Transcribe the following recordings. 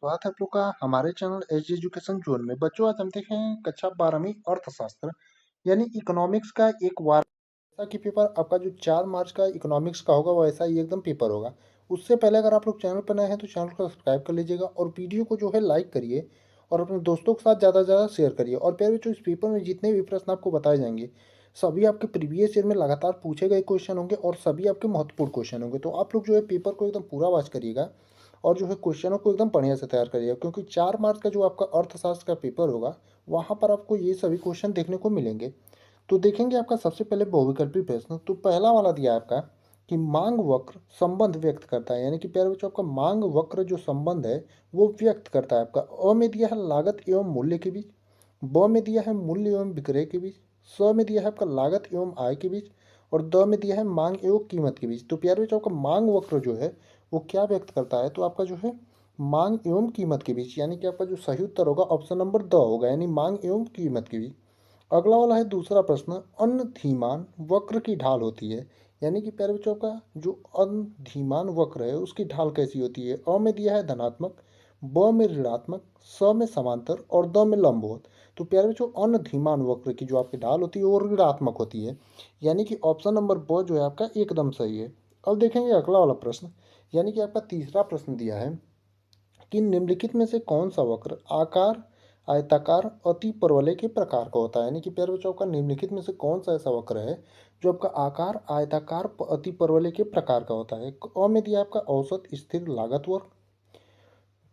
स्वागत है आप लोग का हमारे चैनल एच एजुकेशन जोन में। बच्चों, आज हम देखें कक्षा 12वीं अर्थशास्त्र यानी इकोनॉमिक्स का एक वार की पेपर। आपका जो 4 मार्च का इकोनॉमिक्स का होगा वैसा ही एकदम पेपर होगा। उससे पहले अगर आप लोग चैनल पर नए हैं तो चैनल को सब्सक्राइब कर लीजिएगा और वीडियो को जो है लाइक करिए और अपने दोस्तों के साथ ज़्यादा से ज़्यादा शेयर करिए। और प्यारे बच्चों, इस पेपर में जितने भी प्रश्न आपको बताए जाएंगे सभी आपके प्रीवियस ईयर में लगातार पूछे गए क्वेश्चन होंगे और सभी आपके महत्वपूर्ण क्वेश्चन होंगे। तो आप लोग जो है पेपर को एकदम पूरा वॉच करिएगा और जो है क्वेश्चनों को एकदम बढ़िया से तैयार करिएगा, क्योंकि 4 मार्च का जो आपका अर्थशास्त्र का पेपर होगा वहाँ पर आपको ये सभी क्वेश्चन देखने को मिलेंगे। तो देखेंगे आपका सबसे पहले बहुविकल्पी प्रश्न। तो पहला वाला दिया है आपका कि मांग वक्र संबंध व्यक्त करता है, यानी कि प्यारे बच्चों आपका मांग वक्र जो संबंध है वो व्यक्त करता है। आपका अ में दिया है लागत एवं मूल्य के बीच, ब में दिया है मूल्य एवं विक्रय के बीच, स में दिया है आपका लागत एवं आय के बीच और द में दिया है मांग एवं कीमत के बीच। तो प्यारे बच्चों आपका मांग वक्र जो है वो क्या व्यक्त करता है, तो आपका जो है मांग एवं कीमत के बीच, यानी कि आपका जो सही उत्तर होगा ऑप्शन नंबर द होगा, यानी मांग एवं कीमत के बीच। अगला वाला है दूसरा प्रश्न, अन्न धीमान वक्र की ढाल होती है, यानी कि प्यारे बच्चों का जो अन्न धीमान वक्र है उसकी ढाल कैसी होती है। अ में दिया है धनात्मक, ब में ऋणात्मक, स में समांतर और द में लंबवत। तो प्यारे बच्चों अन्न धीमान वक्र की जो आपकी ढाल होती है वो ऋणात्मक होती है, यानी कि ऑप्शन नंबर ब जो है आपका एकदम सही है। अब देखेंगे अगला वाला प्रश्न, यानी कि आपका तीसरा प्रश्न दिया है कि निम्नलिखित में से कौन सा वक्र आकार आयताकार अति परवलय के प्रकार का होता है। यानी कि प्यारे बच्चों का निम्नलिखित में से कौन सा ऐसा वक्र है जो आपका आकार आयताकार अति परवलय के प्रकार का होता है। अ में दिया आपका औसत स्थिर लागत वक्र,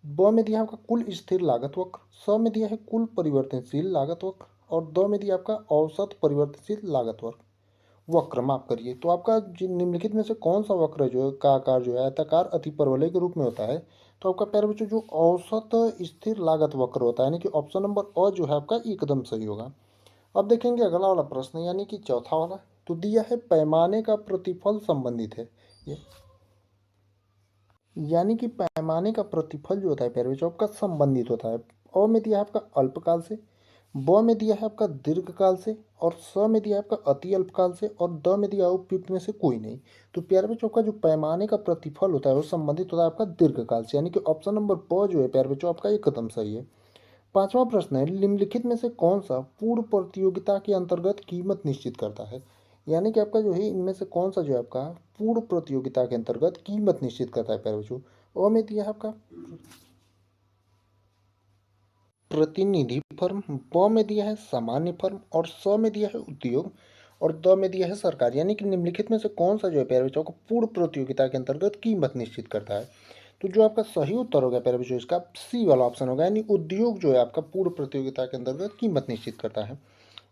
ब में दिया आपका कुल स्थिर लागत वक्र, स में दिया है कुल परिवर्तनशील लागत वक्र और द में दिया आपका औसत परिवर्तनशील लागत वक्र माफ करिए। तो आपका निम्नलिखित में से कौन सा वक्र जो है का आकार जो है आयताकार अति परवलय के रूप में होता है। तो आपका प्यारे बच्चों जो औसत स्थिर लागत वक्र होता है, यानी कि ऑप्शन नंबर अ जो है आपका एकदम सही होगा। अब देखेंगे अगला वाला प्रश्न, यानी कि चौथा वाला। तो दिया है पैमाने का प्रतिफल संबंधित है, यानी कि पैमाने का प्रतिफल जो होता है प्यारे बच्चों आपका संबंधित होता है। अ में दिया है आपका अल्पकाल से, ब में दिया है आपका दीर्घकाल से और स में दिया है आपका अति अल्पकाल से और द में दिया है उपयुक्त में से कोई नहीं। तो प्यारे बच्चों का जो पैमाने का प्रतिफल होता है वो संबंधित होता है आपका दीर्घकाल से, यानी कि ऑप्शन नंबर ब जो है प्यारे बच्चों आपका एकदम सही है। पांचवा प्रश्न है, निम्नलिखित में से कौन सा पूर्ण प्रतियोगिता के अंतर्गत कीमत निश्चित करता है। यानी कि आपका जो है इनमें से कौन सा जो है आपका पूर्ण प्रतियोगिता के अंतर्गत कीमत निश्चित करता है प्यारे बच्चों। अ में दिया है आपका प्रतिनिधि फर्म, ब में दिया है सामान्य फर्म और स में दिया है उद्योग और द में दिया है सरकार। यानी कि निम्नलिखित में से कौन सा जो है प्यारे बच्चों को पूर्ण प्रतियोगिता के अंतर्गत कीमत निश्चित करता है। तो जो आपका सही उत्तर होगा प्यारे बच्चों इसका सी वाला ऑप्शन होगा, यानी उद्योग जो है आपका पूर्ण प्रतियोगिता के अंतर्गत कीमत निश्चित करता है।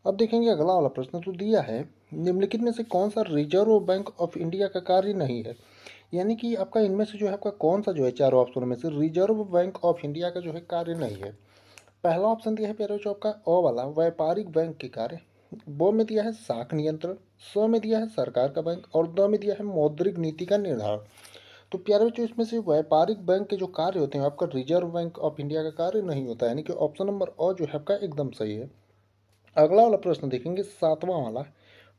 अब देखेंगे अगला वाला प्रश्न। तो दिया है निम्नलिखित में से कौन सा रिजर्व बैंक ऑफ इंडिया का कार्य नहीं है। यानी कि आपका इनमें से जो है आपका कौन सा जो है चारों ऑप्शनों में से रिजर्व बैंक ऑफ इंडिया का जो है कार्य नहीं है। पहला ऑप्शन दिया है प्यारे बच्चों आपका अ वाला व्यापारिक बैंक के कार्य, ब में दिया है साख नियंत्रण, स में दिया है सरकार का बैंक और द में दिया है मौद्रिक नीति का निर्धारण। तो प्यारे बच्चों इसमें से व्यापारिक बैंक के जो कार्य होते हैं आपका रिजर्व बैंक ऑफ इंडिया का कार्य नहीं होता है, यानी कि ऑप्शन नंबर अ जो है आपका एकदम सही है। अगला वाला प्रश्न देखेंगे सातवां वाला,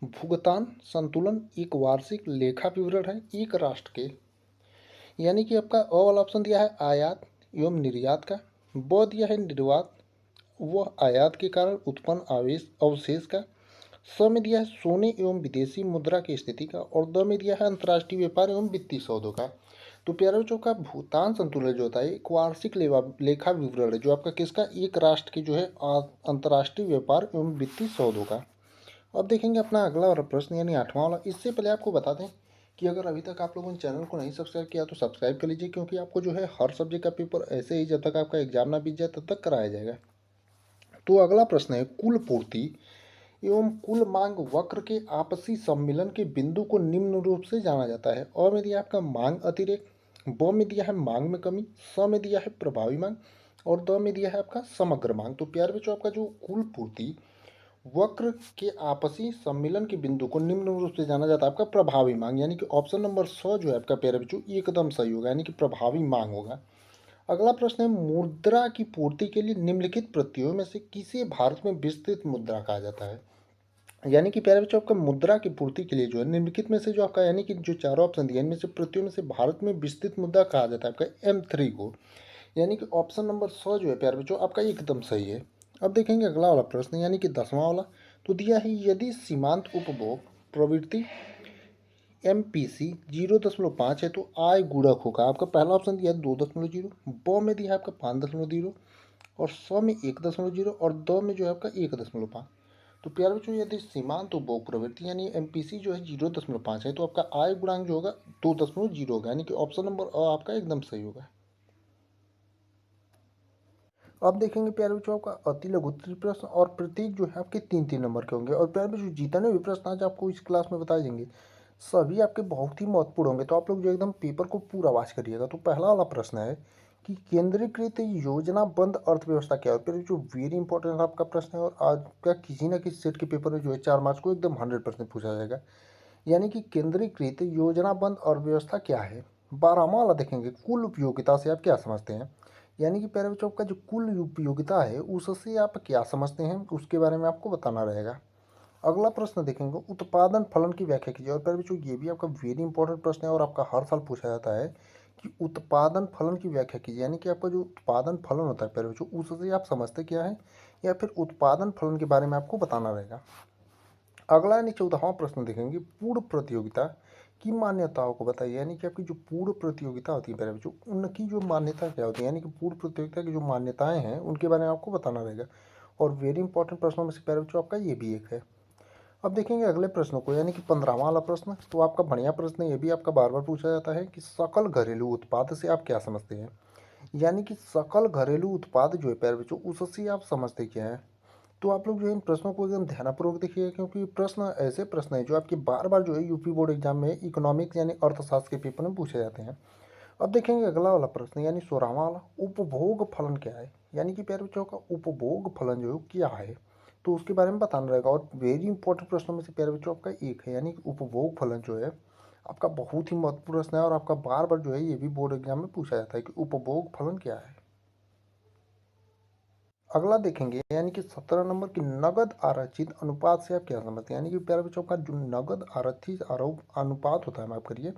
भुगतान संतुलन एक वार्षिक लेखा विवरण है एक राष्ट्र के। यानी कि आपका अ वाला ऑप्शन दिया है आयात एवं निर्यात का, ब दिया है निर्यात वह आयात के कारण उत्पन्न आवेश अवशेष का, स में दिया है सोने एवं विदेशी मुद्रा की स्थिति का और द में दिया है अंतर्राष्ट्रीय व्यापार एवं वित्तीय सौदों का। तो प्यारे बच्चों का भुगतान संतुलन जो होता है एक वार्षिक लेखा विवरण है जो आपका किसका एक राष्ट्र की जो है अंतर्राष्ट्रीय व्यापार एवं वित्तीय सौदों का। अब देखेंगे अपना अगला वाला प्रश्न, यानी आठवां वाला। इससे पहले आपको बता दें कि अगर अभी तक आप लोगों ने चैनल को नहीं सब्सक्राइब किया तो सब्सक्राइब कर लीजिए, क्योंकि आपको जो है हर सब्जेक्ट का पेपर ऐसे ही जब तक आपका एग्जाम ना बीत जाए तब तक कराया जाएगा। तो अगला प्रश्न है, कुल पूर्ति एवं कुल मांग वक्र के आपसी सम्मिलन के बिंदु को निम्न रूप से जाना जाता है। अ में दिया आपका मांग अतिरेक, ब में दिया है मांग में कमी, स में दिया है प्रभावी मांग और द में दिया है आपका समग्र मांग। तो प्यारे बच्चों आपका जो कुल पूर्ति वक्र के आपसी सम्मिलन के बिंदु को निम्न रूप से जाना जाता है आपका प्रभावी मांग, यानी कि ऑप्शन नंबर 100 जो है आपका प्यारे बच्चों एकदम सही होगा, यानी कि प्रभावी मांग होगा। अगला प्रश्न है, मुद्रा की पूर्ति के लिए निम्नलिखित प्रत्ययों में से किसे भारत में विस्तृत मुद्रा कहा जाता है। यानी कि प्यारे बच्चों आपका मुद्रा की पूर्ति के लिए जो है निम्नलिखित में से जो आपका यानी कि जो चारों ऑप्शन दिए इनमें से प्रत्ययों में से भारत में विस्तृत मुद्रा कहा जाता है आपका M3 को। यानी कि ऑप्शन नंबर 100 जो है प्यारे बच्चों आपका एकदम सही है। अब देखेंगे अगला वाला प्रश्न यानी कि 10वां वाला। तो दिया है यदि सीमांत उपभोग प्रवृत्ति MPC 0.5 है तो आय गुणक होगा। आपका पहला ऑप्शन दिया है 2.0, ब में दिया है आपका 5.0 और 100 में 1.0 और द में जो है आपका 1.5। तो प्यारे बच्चों यदि सीमांत उपभोग प्रवृत्ति यानी MPC जो है 0.5 है तो आपका आय गुणांक जो होगा 2.0 होगा, यानी कि ऑप्शन नंबर अ आपका एकदम सही होगा। अब देखेंगे प्यारे बच्चों आपका अति लघु उत्तरीय प्रश्न और प्रत्येक जो है आपके 3-3 नंबर के होंगे। और प्यारे बच्चों जितने भी प्रश्न आज आपको इस क्लास में बताए जाएंगे सभी आपके बहुत ही महत्वपूर्ण होंगे, तो आप लोग जो एकदम पेपर को पूरा वाच करिएगा। तो पहला वाला प्रश्न है कि केंद्रीकृत योजनाबद्ध अर्थव्यवस्था क्या है। फिर जो वेरी इंपॉर्टेंट आपका प्रश्न है और आज का किसी न किसी सेट के पेपर में जो है 4 मार्च को एकदम 100% पूछा जाएगा। यानी कि केंद्रीकृत योजनाबद्ध अर्थव्यवस्था क्या है। 12वां वाला देखेंगे कुल उपयोगिता से आप क्या समझते हैं। यानी कि प्यारे बच्चों आपका जो कुल उपयोगिता है उससे आप क्या समझते हैं उसके बारे में आपको बताना रहेगा। अगला प्रश्न देखेंगे उत्पादन फलन की व्याख्या कीजिए। और प्यारे बच्चों ये भी आपका वेरी इंपॉर्टेंट प्रश्न है और आपका हर साल पूछा जाता है कि उत्पादन फलन की व्याख्या कीजिए। यानी कि आपका जो उत्पादन फलन होता है प्यारे बच्चों उससे आप समझते क्या है या फिर उत्पादन फलन के बारे में आपको बताना रहेगा। अगला यानी 14वां प्रश्न देखेंगे पूर्ण प्रतियोगिता की मान्यताओं को बताइए। यानी कि आपकी जो पूर्ण प्रतियोगिता होती है प्यारे बच्चों उनकी जो मान्यता क्या होती है, यानी कि पूर्ण प्रतियोगिता की जो मान्यताएं हैं उनके बारे में आपको बताना रहेगा। और वेरी इंपॉर्टेंट प्रश्नों में से प्यारे बच्चों आपका ये भी एक है। अब देखेंगे अगले प्रश्नों को यानी कि 15वां वाला प्रश्न। तो आपका बढ़िया प्रश्न है, ये भी आपका बार बार पूछा जाता है कि सकल घरेलू उत्पाद से आप क्या समझते हैं। यानी कि सकल घरेलू उत्पाद जो है प्यारे बच्चों उससे आप समझते क्या है। तो आप लोग जो है इन प्रश्नों को एकदम ध्यानपूर्वक देखिए, क्योंकि प्रश्न ऐसे प्रश्न है जो आपके बार बार जो है यूपी बोर्ड एग्जाम में इकोनॉमिक्स यानी अर्थशास्त्र के पेपर में पूछे जाते हैं। अब देखेंगे अगला वाला प्रश्न यानी 16वां वाला उपभोग फलन क्या है। यानी कि प्यारे बच्चों का उपभोग फलन जो है क्या है तो उसके बारे में बताना रहेगा। और वेरी इंपॉर्टेंट प्रश्नों में से प्यारे बच्चों आपका एक है, यानी कि उपभोग फलन जो है आपका बहुत ही महत्वपूर्ण प्रश्न है और आपका बार बार जो है ये भी बोर्ड एग्जाम में पूछा जाता है कि उपभोग फलन क्या है। अगला देखेंगे यानी कि 17 नंबर की नगद आरक्षित अनुपात से आप क्या समझते हैं। यानी कि प्यारे बच्चों का जो नगद आरक्षित अनुपात होता है, माफ करिए,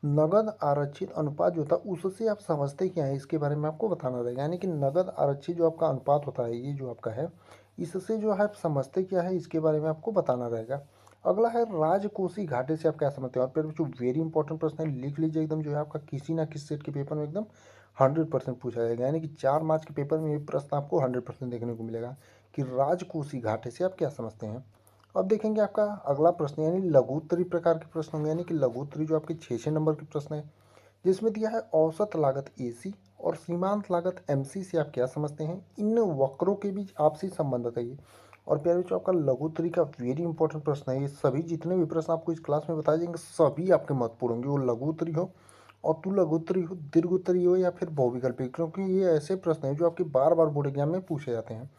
नगद आरक्षित अनुपात जो होता है उससे आप समझते क्या है इसके बारे में आपको बताना रहेगा। यानी कि नगद आरक्षित जो आपका अनुपात होता है ये जो आपका है इससे जो है आप समझते क्या है इसके बारे में आपको बताना रहेगा। अगला है राजकोषीय घाटे से आप क्या समझते हैं। और फिर जो वेरी इंपॉर्टेंट प्रश्न है लिख लीजिए एकदम, जो है आपका किसी ना किसी सेट के पेपर में एकदम 100% पूछा जाएगा। यानी कि 4 मार्च के पेपर में ये प्रश्न आपको 100% देखने को मिलेगा कि राजकोषीय घाटे से आप क्या समझते हैं। अब देखेंगे आपका अगला प्रश्न यानी लघु उत्तरीय प्रकार के प्रश्न होंगे। यानी कि लघु उत्तरीय जो आपके 6 नंबर के प्रश्न है जिसमें दिया है औसत लागत AC और सीमांत लागत MC से आप क्या समझते हैं। इन वक्रों के बीच आपसी संबंध बताइए। और प्यारे बच्चों आपका लघु उत्तरीय का वेरी इंपॉर्टेंट प्रश्न है। ये सभी जितने भी प्रश्न आपको इस क्लास में बताए जाएंगे सभी आपके महत्वपूर्ण होंगे, वो लघु उत्तरीय हो और लघु उत्तरीय हो, दीर्घ उत्तरीय हो या फिर बहुविकल्पी, क्योंकि ये ऐसे प्रश्न हैं जो आपके बार बार बोर्ड एग्जाम में पूछे जाते हैं।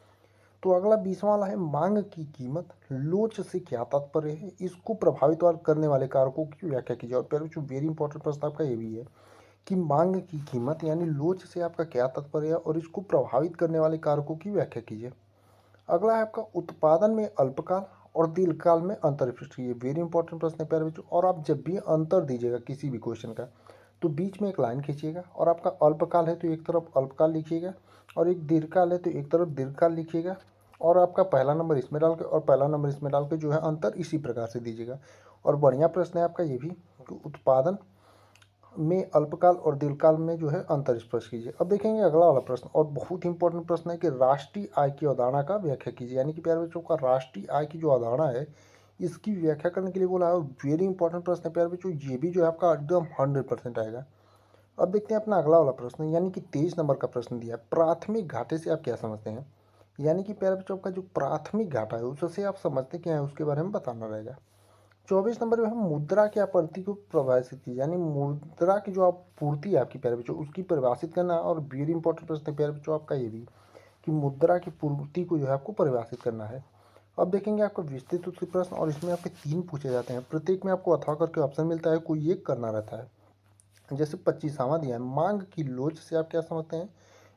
तो अगला 20वां वाला है मांग की कीमत लोच से क्या तात्पर्य है, इसको प्रभावित और करने वाले कारकों की व्याख्या कीजिए। और प्यारे बच्चों वेरी इंपॉर्टेंट प्रश्न आपका ये भी है कि मांग की कीमत यानी लोच से आपका क्या तात्पर्य है और इसको प्रभावित करने वाले कारकों की व्याख्या कीजिए। अगला है आपका उत्पादन में अल्पकाल और दीर्घकाल में अंतर स्पष्ट कीजिए। वेरी इंपॉर्टेंट प्रश्न है प्यारे बच्चों। और आप जब भी अंतर दीजिएगा किसी भी क्वेश्चन का तो बीच में एक लाइन खींचिएगा और आपका अल्पकाल है तो एक तरफ अल्पकाल लिखिएगा और एक दीर्घकाल है तो एक तरफ दीर्घकाल लिखिएगा। और आपका पहला नंबर इसमें डाल के और पहला नंबर इसमें डाल के जो है अंतर इसी प्रकार से दीजिएगा। और बढ़िया प्रश्न है आपका ये भी कि उत्पादन में अल्पकाल और दीर्घकाल में जो है अंतर स्पष्ट कीजिए। अब देखेंगे अगला वाला प्रश्न और बहुत ही इंपॉर्टेंट प्रश्न है कि राष्ट्रीय आय की अवधारणा का व्याख्या कीजिए। यानी कि प्यारे बच्चों का राष्ट्रीय आय की जो अवधारणा है इसकी व्याख्या करने के लिए बोला है। वेरी इंपॉर्टेंट प्रश्न है प्यारे बच्चों, ये भी जो है आपका एकदम 100% आएगा। अब देखते हैं अपना अगला वाला प्रश्न यानी कि 23 नंबर का प्रश्न दिया है प्राथमिक घाटे से आप क्या समझते हैं। यानी कि प्यारे बच्चों का जो प्राथमिक घाटा है उससे आप समझते क्या है उसके बारे में बताना रहेगा। 24 नंबर में हम मुद्रा की आपूर्ति को परिभाषित की, यानी मुद्रा की जो आपूर्ति है आपकी प्यारे बच्चों उसकी परिभाषित करना। और वेरी इंपॉर्टेंट प्रश्न है प्यारे बच्चों आपका ये भी कि मुद्रा की पूर्ति को जो है आपको परिभाषित करना है। अब देखेंगे आपका विस्तृत उत्तर प्रश्न और इसमें आपके 3 पूछे जाते हैं। प्रत्येक में आपको अथवा करके ऑप्शन मिलता है, कोई एक करना रहता है। जैसे 25वां दिया है मांग की लोच से आप क्या समझते हैं।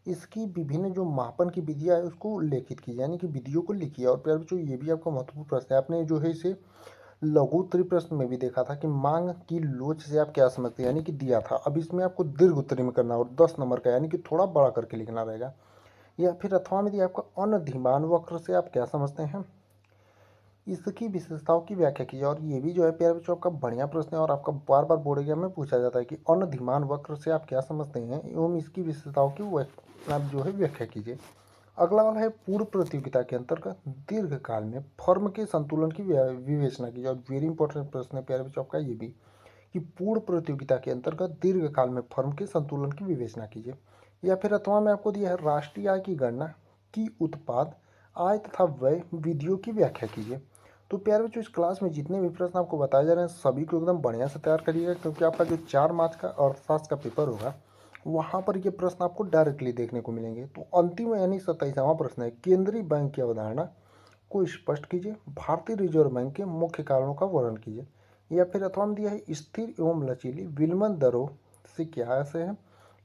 इसकी विभिन्न जो मापन की विधियां है उसको लेखित कीजिए, यानी कि विधियों को लिखिए। और प्यारे बच्चों ये भी आपका महत्वपूर्ण प्रश्न है, आपने जो है इसे लघु उत्तरी प्रश्न में भी देखा था कि मांग की लोच से आप क्या समझते हैं, यानी कि दिया था। अब इसमें आपको दीर्घ उत्तरी में करना और 10 नंबर का यानी कि थोड़ा बड़ा करके लिखना रहेगा। या फिर अथवा में दिया आपका अनधिमान वक्र से आप क्या समझते हैं, इसकी विशेषताओं की व्याख्या कीजिए। और ये भी जो है प्यारे बच्चों आपका बढ़िया प्रश्न है और आपका बार बार बोर्ड एग्जाम में पूछा जाता है कि अनधिमान वक्र से आप क्या समझते हैं एवं इसकी विशेषताओं की आप जो है व्याख्या कीजिए। अगला वाला है पूर्व प्रतियोगिता के अंतर्गत दीर्घकाल में फर्म के संतुलन की विवेचना कीजिए। और वेरी इंपॉर्टेंट प्रश्न है प्यारे बच्चों आपका ये भी कि पूर्ण प्रतियोगिता के अंतर्गत दीर्घकाल में फर्म के संतुलन की विवेचना कीजिए। या फिर अथवा में आपको दिया है राष्ट्रीय आय की गणना की उत्पाद आय तथा व्यय विधियों की व्याख्या कीजिए। तो प्यारे बच्चों इस क्लास में जितने भी प्रश्न आपको बताए जा रहे हैं सभी को एकदम बढ़िया से तैयार करिएगा, क्योंकि आपका जो 4 मार्च का अर्थशास्त्र का पेपर होगा वहाँ पर ये प्रश्न आपको डायरेक्टली देखने को मिलेंगे। तो अंतिम यानी 27वां प्रश्न है, केंद्रीय बैंक की अवधारणा को स्पष्ट कीजिए, भारतीय रिजर्व बैंक के मुख्य कारणों का वर्णन कीजिए। या फिर अथवा में दिया है स्थिर एवं लचीली विनिमय दरों से क्या ऐसे है,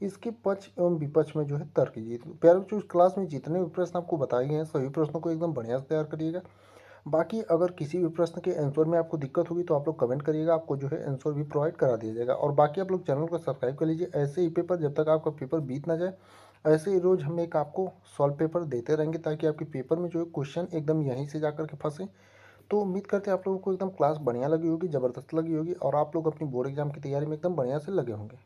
इसके पक्ष एवं विपक्ष में जो है तर्क कीजिए। तो प्यारे बच्चों इस क्लास में जितने भी प्रश्न आपको बताए गए हैं सभी प्रश्नों को एकदम बढ़िया से तैयार करिएगा। बाकी अगर किसी भी प्रश्न के आंसर में आपको दिक्कत होगी तो आप लोग कमेंट करिएगा, आपको जो है आंसर भी प्रोवाइड करा दिया जाएगा। और बाकी आप लोग चैनल को सब्सक्राइब कर लीजिए, ऐसे ही पेपर जब तक आपका पेपर बीत ना जाए ऐसे ही रोज हम एक आपको सॉल्व पेपर देते रहेंगे, ताकि आपके पेपर में जो है क्वेश्चन एकदम यहीं से जाकर के फंसे। तो उम्मीद करते हैं आप लोगों को एकदम क्लास बढ़िया लगी होगी, ज़बरदस्त लगी होगी और आप लोग अपनी बोर्ड एग्जाम की तैयारी में एकदम बढ़िया से लगे होंगे।